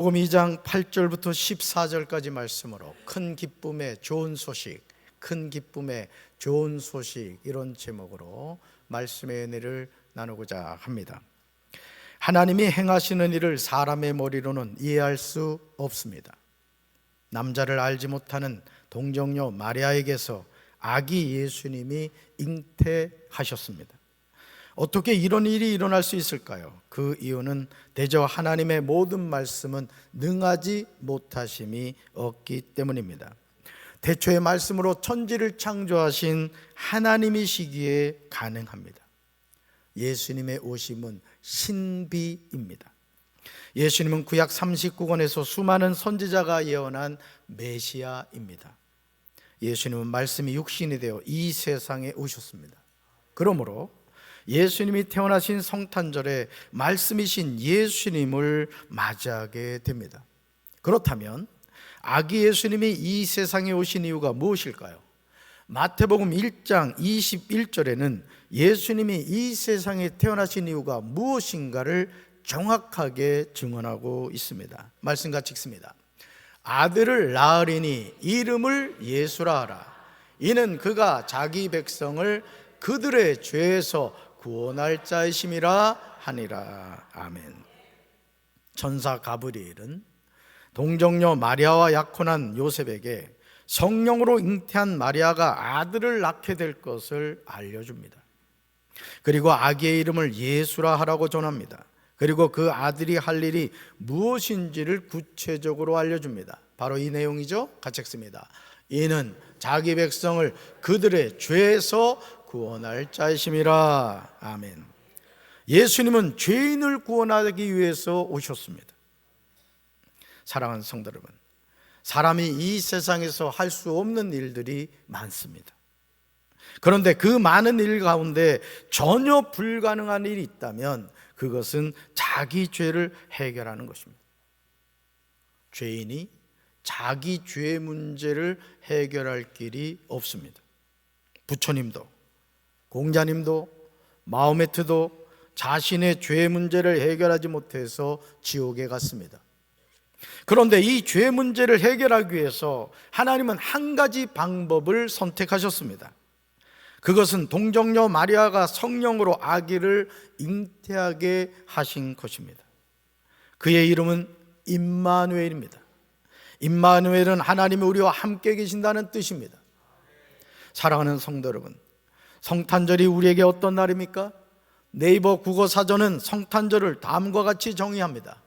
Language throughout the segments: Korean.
복음 2장 8절부터 14절까지 말씀으로 큰 기쁨의 좋은 소식, 큰 기쁨의 좋은 소식, 이런 제목으로 말씀의 은혜를 나누고자 합니다. 하나님이 행하시는 일을 사람의 머리로는 이해할 수 없습니다. 남자를 알지 못하는 동정녀 마리아에게서 아기 예수님이 잉태하셨습니다. 어떻게 이런 일이 일어날 수 있을까요? 그 이유는 대저 하나님의 모든 말씀은 능하지 못하심이 없기 때문입니다. 태초의 말씀으로 천지를 창조하신 하나님이시기에 가능합니다. 예수님의 오심은 신비입니다. 예수님은 구약 39권에서 수많은 선지자가 예언한 메시아입니다. 예수님은 말씀이 육신이 되어 이 세상에 오셨습니다. 그러므로 예수님이 태어나신 성탄절에 말씀이신 예수님을 맞이하게 됩니다. 그렇다면 아기 예수님이 이 세상에 오신 이유가 무엇일까요? 마태복음 1장 21절에는 예수님이 이 세상에 태어나신 이유가 무엇인가를 정확하게 증언하고 있습니다. 말씀 같이 읽습니다. 아들을 낳으리니 이름을 예수라 하라. 이는 그가 자기 백성을 그들의 죄에서 구원할 자이심이라 하니라. 아멘. 천사 가브리엘은 동정녀 마리아와 약혼한 요셉에게 성령으로 잉태한 마리아가 아들을 낳게 될 것을 알려줍니다. 그리고 아기의 이름을 예수라 하라고 전합니다. 그리고 그 아들이 할 일이 무엇인지를 구체적으로 알려줍니다. 바로 이 내용이죠. 같이 읽습니다. 이는 자기 백성을 그들의 죄에서 구원할 자이심이라. 아멘. 예수님은 죄인을 구원하기 위해서 오셨습니다. 사랑하는 성도 여러분, 사람이 이 세상에서 할 수 없는 일들이 많습니다. 그런데 그 많은 일 가운데 전혀 불가능한 일이 있다면 그것은 자기 죄를 해결하는 것입니다. 죄인이 자기 죄 문제를 해결할 길이 없습니다. 부처님도, 공자님도, 마호메트도 자신의 죄 문제를 해결하지 못해서 지옥에 갔습니다. 그런데 이 죄 문제를 해결하기 위해서 하나님은 한 가지 방법을 선택하셨습니다. 그것은 동정녀 마리아가 성령으로 아기를 잉태하게 하신 것입니다. 그의 이름은 임마누엘입니다. 임마누엘은 하나님이 우리와 함께 계신다는 뜻입니다. 사랑하는 성도 여러분, 성탄절이 우리에게 어떤 날입니까? 네이버 국어사전은 성탄절을 다음과 같이 정의합니다.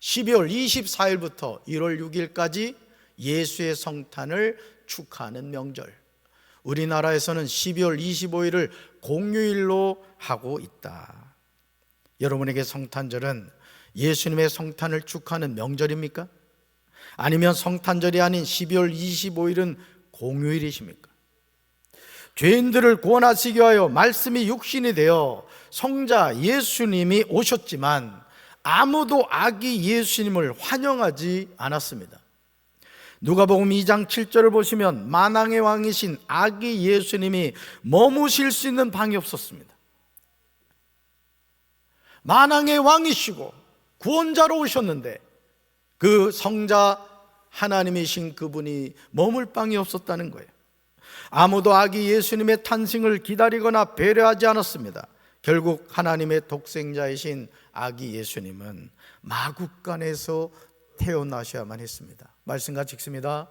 12월 24일부터 1월 6일까지 예수의 성탄을 축하하는 명절. 우리나라에서는 12월 25일을 공휴일로 하고 있다. 여러분에게 성탄절은 예수님의 성탄을 축하하는 명절입니까? 아니면 성탄절이 아닌 12월 25일은 공휴일이십니까? 죄인들을 구원하시기 위하여 말씀이 육신이 되어 성자 예수님이 오셨지만 아무도 아기 예수님을 환영하지 않았습니다. 누가복음 2장 7절을 보시면 만왕의 왕이신 아기 예수님이 머무실 수 있는 방이 없었습니다. 만왕의 왕이시고 구원자로 오셨는데 그 성자 하나님이신 그분이 머물 방이 없었다는 거예요. 아무도 아기 예수님의 탄생을 기다리거나 배려하지 않았습니다. 결국 하나님의 독생자이신 아기 예수님은 마국간에서 태어나셔야만 했습니다. 말씀같이 읽습니다.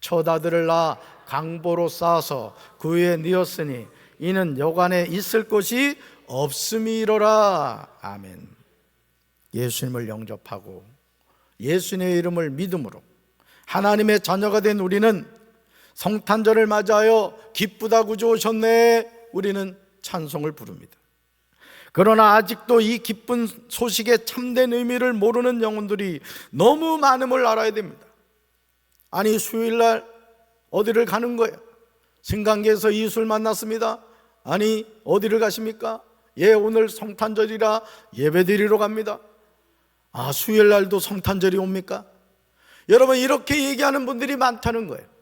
첫 아들을 낳아 강보로 쌓아서 그 위에 뉘었으니 이는 여관에 있을 곳이 없음이로라. 아멘. 예수님을 영접하고 예수님의 이름을 믿음으로 하나님의 자녀가 된 우리는 성탄절을 맞이하여 기쁘다 구주 오셨네, 우리는 찬송을 부릅니다. 그러나 아직도 이 기쁜 소식의 참된 의미를 모르는 영혼들이 너무 많음을 알아야 됩니다. 아니, 수요일날 어디를 가는 거예요? 승강기에서 이웃을 만났습니다. 아니, 어디를 가십니까? 예, 오늘 성탄절이라 예배드리러 갑니다. 아, 수요일날도 성탄절이 옵니까? 여러분, 이렇게 얘기하는 분들이 많다는 거예요.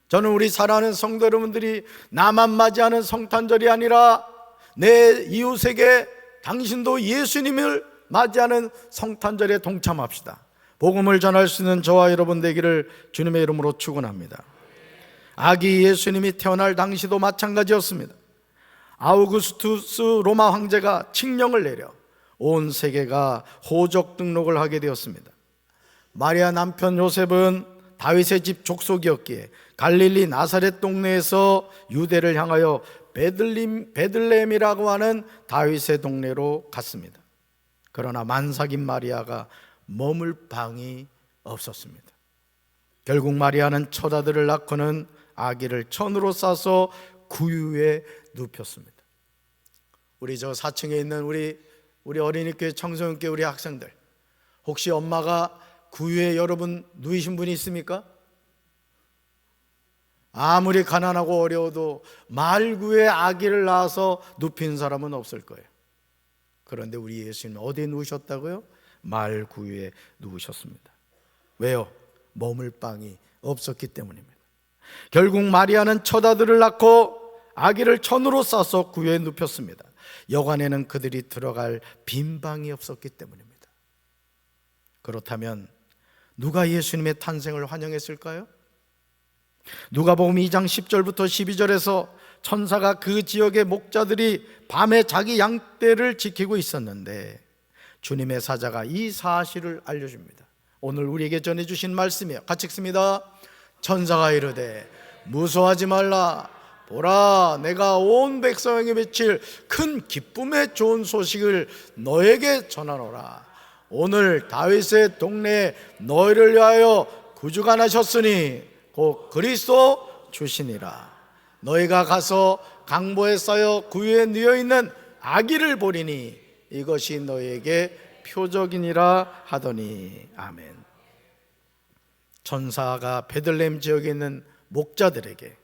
저는 우리 사랑하는 성도 여러분들이 나만 맞이하는 성탄절이 아니라 내 이웃에게 당신도 예수님을 맞이하는 성탄절에 동참합시다. 복음을 전할 수 있는 저와 여러분 되기를 주님의 이름으로 축원합니다. 아기 예수님이 태어날 당시도 마찬가지였습니다. 아우구스투스 로마 황제가 칙령을 내려 온 세계가 호적 등록을 하게 되었습니다. 마리아 남편 요셉은 다윗의 집 족속이었기에 갈릴리 나사렛 동네에서 유대를 향하여 베들레헴이라고 하는 다윗의 동네로 갔습니다. 그러나 만삭인 마리아가 머물 방이 없었습니다. 결국 마리아는 처자들을 낳고는 아기를 천으로 싸서 구유에 눕혔습니다. 우리 저 4층에 있는 우리 어린이교회 청소년교회 우리 학생들, 혹시 엄마가 구유에 여러분 누이신 분이 있습니까? 아무리 가난하고 어려워도 말구에 아기를 낳아서 눕힌 사람은 없을 거예요. 그런데 우리 예수님은 어디에 누우셨다고요? 말구유에 누우셨습니다. 왜요? 머물 방이 없었기 때문입니다. 결국 마리아는 처자들을 낳고 아기를 천으로 싸서 구유에 눕혔습니다. 여관에는 그들이 들어갈 빈 방이 없었기 때문입니다. 그렇다면 누가 예수님의 탄생을 환영했을까요? 누가복음 2장 10절부터 12절에서 천사가 그 지역의 목자들이 밤에 자기 양떼를 지키고 있었는데 주님의 사자가 이 사실을 알려줍니다. 오늘 우리에게 전해주신 말씀이에요. 같이 읽습니다. 천사가 이르되 무서워하지 말라. 보라, 내가 온 백성에게 미칠 큰 기쁨의 좋은 소식을 너에게 전하노라. 오늘 다윗의 동네에 너희를 위하여 구주가 나셨으니 곧 그리스도 주시니라. 너희가 가서 강보에 쌓여 구유에 누워있는 아기를 보리니 이것이 너희에게 표적이니라 하더니. 아멘. 천사가 베들레헴 지역에 있는 목자들에게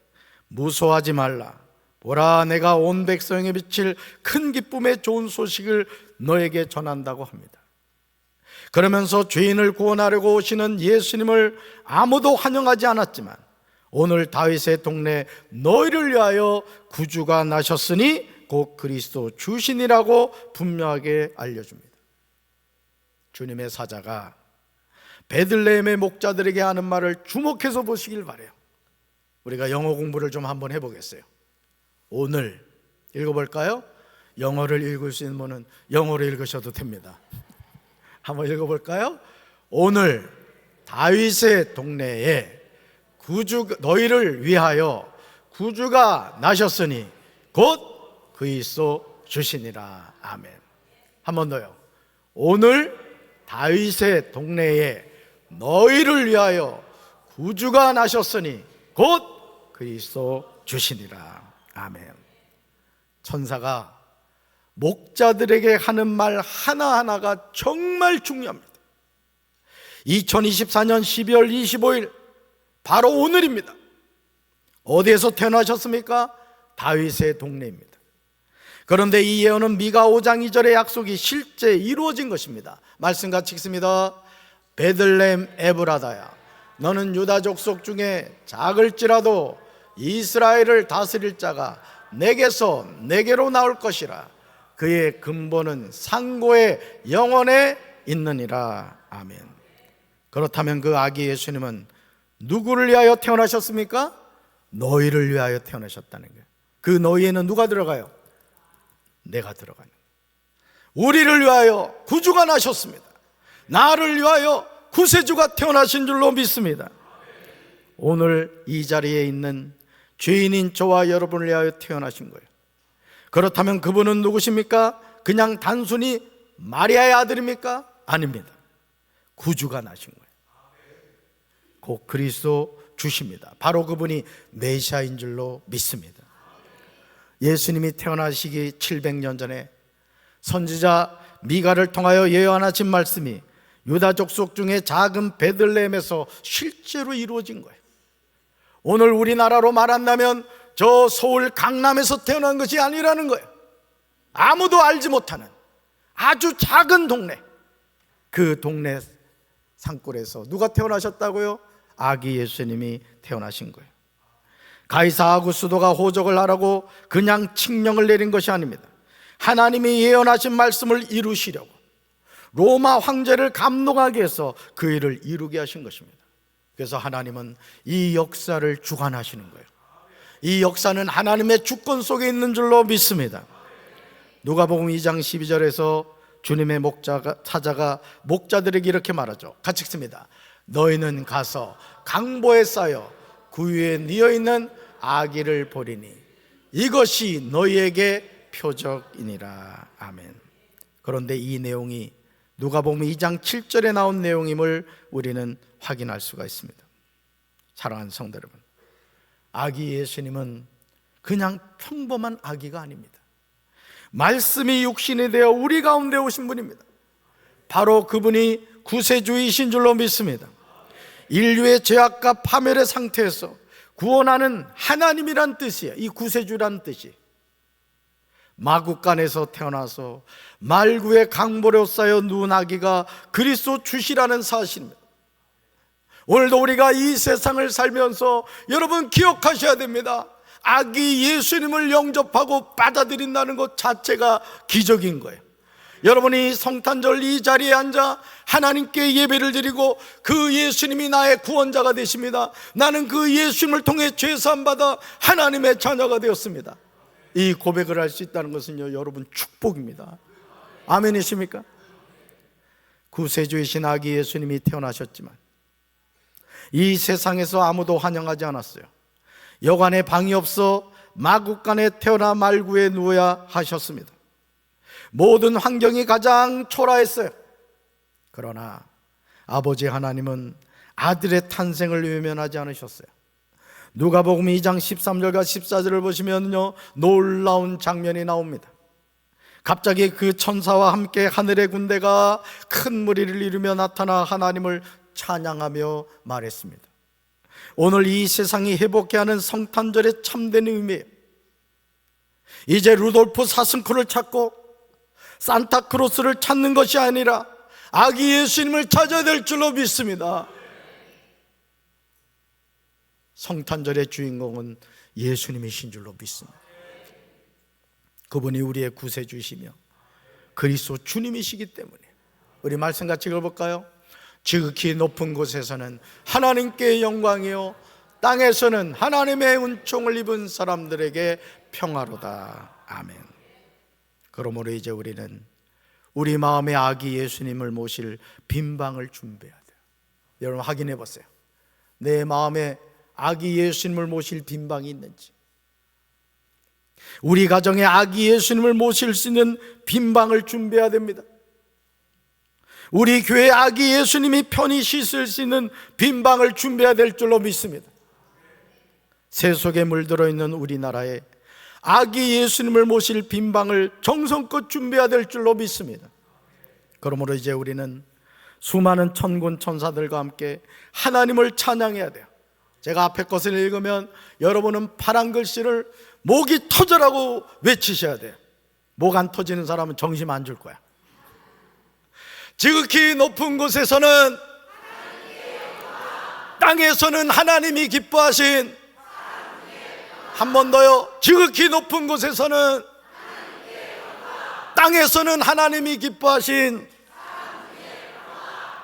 무서워하지 말라. 보라, 내가 온 백성에게 미칠 큰 기쁨의 좋은 소식을 너에게 전한다고 합니다. 그러면서 죄인을 구원하려고 오시는 예수님을 아무도 환영하지 않았지만 오늘 다윗의 동네 너희를 위하여 구주가 나셨으니 곧 그리스도 주신이라고 분명하게 알려줍니다. 주님의 사자가 베들레헴의 목자들에게 하는 말을 주목해서 보시길 바라요. 우리가 영어 공부를 좀 한번 해보겠어요. 오늘 읽어볼까요? 영어를 읽을 수 있는 분은 영어로 읽으셔도 됩니다. 한번 읽어볼까요? 오늘 다윗의 동네에 너희를 위하여 구주가 나셨으니 곧 그리스도 주시니라. 아멘. 한 번 더요. 오늘 다윗의 동네에 너희를 위하여 구주가 나셨으니 곧 그리스도 주시니라. 아멘. 천사가 목자들에게 하는 말 하나하나가 정말 중요합니다. 2024년 12월 25일 바로 오늘입니다. 어디에서 태어나셨습니까? 다윗의 동네입니다. 그런데 이 예언은 미가 5장 2절의 약속이 실제 이루어진 것입니다. 말씀 같이 읽습니다. 베들레헴 에브라다야, 너는 유다 족속 중에 작을지라도 이스라엘을 다스릴 자가 내게로 나올 것이라. 그의 근본은 상고의 영원에 있느니라. 아멘. 그렇다면 그 아기 예수님은 누구를 위하여 태어나셨습니까? 너희를 위하여 태어나셨다는 거예요. 그 너희에는 누가 들어가요? 내가 들어가는 거예요. 우리를 위하여 구주가 나셨습니다. 나를 위하여 구세주가 태어나신 줄로 믿습니다. 오늘 이 자리에 있는 죄인인 저와 여러분을 위하여 태어나신 거예요. 그렇다면 그분은 누구십니까? 그냥 단순히 마리아의 아들입니까? 아닙니다. 구주가 나신 거예요. 곧 그리스도 주십니다. 바로 그분이 메시아인 줄로 믿습니다. 예수님이 태어나시기 700년 전에 선지자 미가를 통하여 예언하신 말씀이 유다 족속 중에 작은 베들레헴에서 실제로 이루어진 거예요. 오늘 우리나라로 말한다면 저 서울 강남에서 태어난 것이 아니라는 거예요. 아무도 알지 못하는 아주 작은 동네, 그 동네 산골에서 누가 태어나셨다고요? 아기 예수님이 태어나신 거예요. 가이사 아구스도가 호적을 하라고 그냥 칙령을 내린 것이 아닙니다. 하나님이 예언하신 말씀을 이루시려고 로마 황제를 감동하게 해서 그 일을 이루게 하신 것입니다. 그래서 하나님은 이 역사를 주관하시는 거예요. 이 역사는 하나님의 주권 속에 있는 줄로 믿습니다. 누가복음 2장 12절에서 주님의 사자가 목자들에게 이렇게 말하죠. 같이 읽습니다. 너희는 가서 강보에 쌓여 그 위에 뉘어있는 아기를 보리니 이것이 너희에게 표적이니라. 아멘. 그런데 이 내용이 누가복음 2장 7절에 나온 내용임을 우리는 확인할 수가 있습니다. 사랑하는 성도 여러분, 아기 예수님은 그냥 평범한 아기가 아닙니다. 말씀이 육신이 되어 우리 가운데 오신 분입니다. 바로 그분이 구세주이신 줄로 믿습니다. 인류의 죄악과 파멸의 상태에서 구원하는 하나님이란 뜻이에요. 이 구세주란 뜻이 마구간에서 태어나서 말구의 강보로 쌓여 누운 아기가 그리스도 주시라는 사실입니다. 오늘도 우리가 이 세상을 살면서 여러분 기억하셔야 됩니다. 아기 예수님을 영접하고 받아들인다는 것 자체가 기적인 거예요. 여러분이 성탄절 이 자리에 앉아 하나님께 예배를 드리고 그 예수님이 나의 구원자가 되십니다. 나는 그 예수님을 통해 죄사함 받아 하나님의 자녀가 되었습니다. 이 고백을 할 수 있다는 것은요, 여러분 축복입니다. 아멘이십니까? 구세주이신 아기 예수님이 태어나셨지만 이 세상에서 아무도 환영하지 않았어요. 여관에 방이 없어 마구간에 태어나 말구에 누워야 하셨습니다. 모든 환경이 가장 초라했어요. 그러나 아버지 하나님은 아들의 탄생을 외면하지 않으셨어요. 누가복음 2장 13절과 14절을 보시면요, 놀라운 장면이 나옵니다. 갑자기 그 천사와 함께 하늘의 군대가 큰 무리를 이루며 나타나 하나님을 찬양하며 말했습니다. 오늘 이 세상이 회복해 하는 성탄절의 참된 의미예요. 이제 루돌프 사슴코를 찾고 산타크로스를 찾는 것이 아니라 아기 예수님을 찾아야 될 줄로 믿습니다. 성탄절의 주인공은 예수님이신 줄로 믿습니다. 그분이 우리의 구세주시며 그리스도 주님이시기 때문에 우리 말씀 같이 읽어볼까요? 지극히 높은 곳에서는 하나님께 영광이요 땅에서는 하나님의 은총을 입은 사람들에게 평화로다. 아멘. 그러므로 이제 우리는 우리 마음에 아기 예수님을 모실 빈방을 준비해야 돼요. 여러분 확인해 보세요. 내 마음에 아기 예수님을 모실 빈방이 있는지, 우리 가정에 아기 예수님을 모실 수 있는 빈방을 준비해야 됩니다. 우리 교회에 아기 예수님이 편히 씻을 수 있는 빈방을 준비해야 될 줄로 믿습니다. 세속에 물들어 있는 우리나라에 아기 예수님을 모실 빈방을 정성껏 준비해야 될 줄로 믿습니다. 그러므로 이제 우리는 수많은 천군 천사들과 함께 하나님을 찬양해야 돼요. 제가 앞에 것을 읽으면 여러분은 파란 글씨를 목이 터져라고 외치셔야 돼요. 목 안 터지는 사람은 정신 안 줄 거야. 지극히 높은 곳에서는 땅에서는 하나님이 기뻐하신, 한 번 더요. 지극히 높은 곳에서는 땅에서는 하나님이 기뻐하신,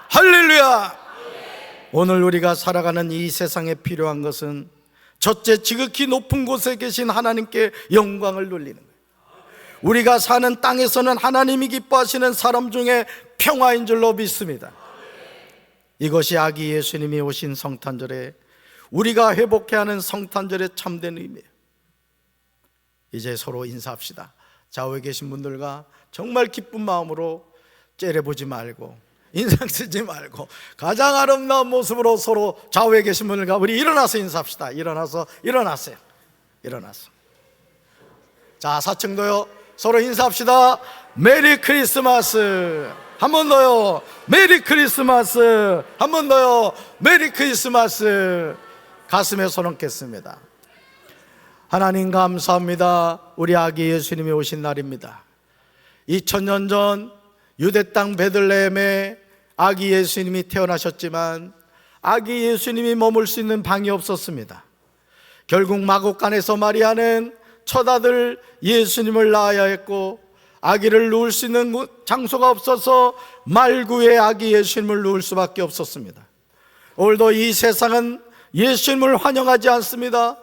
할렐루야. 오늘 우리가 살아가는 이 세상에 필요한 것은 첫째, 지극히 높은 곳에 계신 하나님께 영광을 돌리는 거예요. 우리가 사는 땅에서는 하나님이 기뻐하시는 사람 중에 평화인 줄로 믿습니다. 이것이 아기 예수님이 오신 성탄절에 우리가 회복해야 하는 성탄절의 참된 의미예요. 이제 서로 인사합시다. 좌우에 계신 분들과 정말 기쁜 마음으로 째려보지 말고 인상 쓰지 말고 가장 아름다운 모습으로 서로 좌우에 계신 분들과 우리 일어나서 인사합시다. 일어나세요. 자, 4층도요. 서로 인사합시다. 메리 크리스마스. 한 번 더요. 메리 크리스마스. 한 번 더요. 메리 크리스마스. 가슴에 손 얹겠습니다. 하나님 감사합니다. 우리 아기 예수님이 오신 날입니다. 2000년 전 유대 땅 베들레헴에 아기 예수님이 태어나셨지만 아기 예수님이 머물 수 있는 방이 없었습니다. 결국 마구간에서 마리아는 첫 아들 예수님을 낳아야 했고 아기를 누울 수 있는 장소가 없어서 말구에 아기 예수님을 누울 수밖에 없었습니다. 오늘도 이 세상은 예수님을 환영하지 않습니다.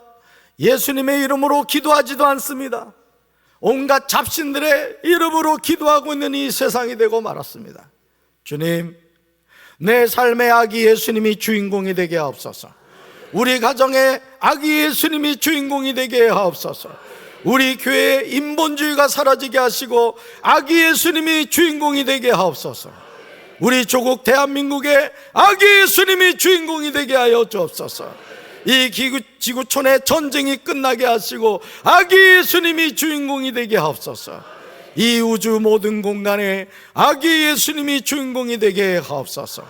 예수님의 이름으로 기도하지도 않습니다. 온갖 잡신들의 이름으로 기도하고 있는 이 세상이 되고 말았습니다. 주님, 내 삶의 아기 예수님이 주인공이 되게 하옵소서. 우리 가정의 아기 예수님이 주인공이 되게 하옵소서. 우리 교회의 인본주의가 사라지게 하시고 아기 예수님이 주인공이 되게 하옵소서. 우리 조국 대한민국의 아기 예수님이 주인공이 되게 하여 주옵소서. 이 지구촌의 전쟁이 끝나게 하시고 아기 예수님이 주인공이 되게 하옵소서. 이 우주 모든 공간에 아기 예수님이 주인공이 되게 하옵소서.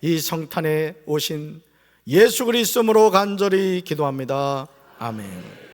이 성탄에 오신 예수 그리스도로 간절히 기도합니다. 아멘.